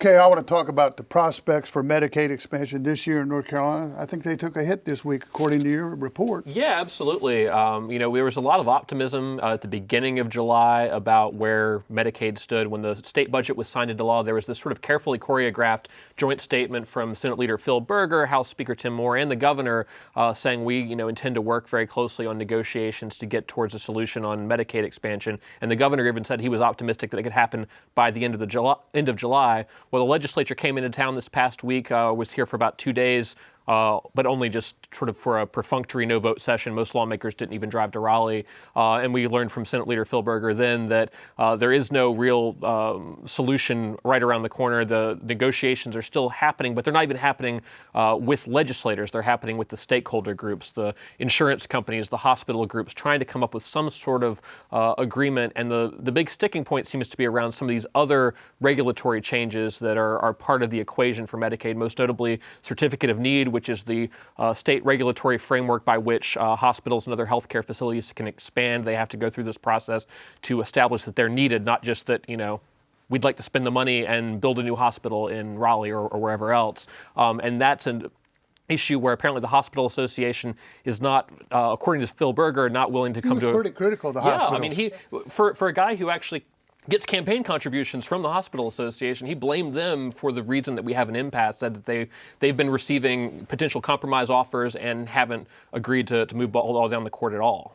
Okay, I want to talk about the prospects for Medicaid expansion this year in North Carolina. I think they took a hit this week, according to your report. Yeah, absolutely. There was a lot of optimism at the beginning of July about where Medicaid stood. When the state budget was signed into law, there was this sort of carefully choreographed joint statement from Senate Leader Phil Berger, House Speaker Tim Moore, and the governor saying we, intend to work very closely on negotiations to get towards a solution on Medicaid expansion. And the governor even said he was optimistic that it could happen by the end of July. Well, the legislature came into town this past week, was here for about 2 days, but only just sort of for a perfunctory no-vote session. Most lawmakers didn't even drive to Raleigh. And we learned from Senate Leader Phil Berger then that there is no real solution right around the corner. The negotiations are still happening, but they're not even happening with legislators. They're happening with the stakeholder groups, the insurance companies, the hospital groups, trying to come up with some sort of agreement. And the big sticking point seems to be around some of these other regulatory changes that are part of the equation for Medicaid, most notably Certificate of Need, which is the state regulatory framework by which hospitals and other healthcare facilities can expand. They have to go through this process to establish that they're needed, not just that, we'd like to spend the money and build a new hospital in Raleigh or wherever else. And that's an issue where apparently the Hospital Association is not, according to Phil Berger, not willing to come to. He was pretty critical of the hospitals. Yeah, I mean, for a guy who actually gets campaign contributions from the Hospital Association, he blamed them for the reason that we have an impasse, said that they've been receiving potential compromise offers and haven't agreed to move all down the court at all.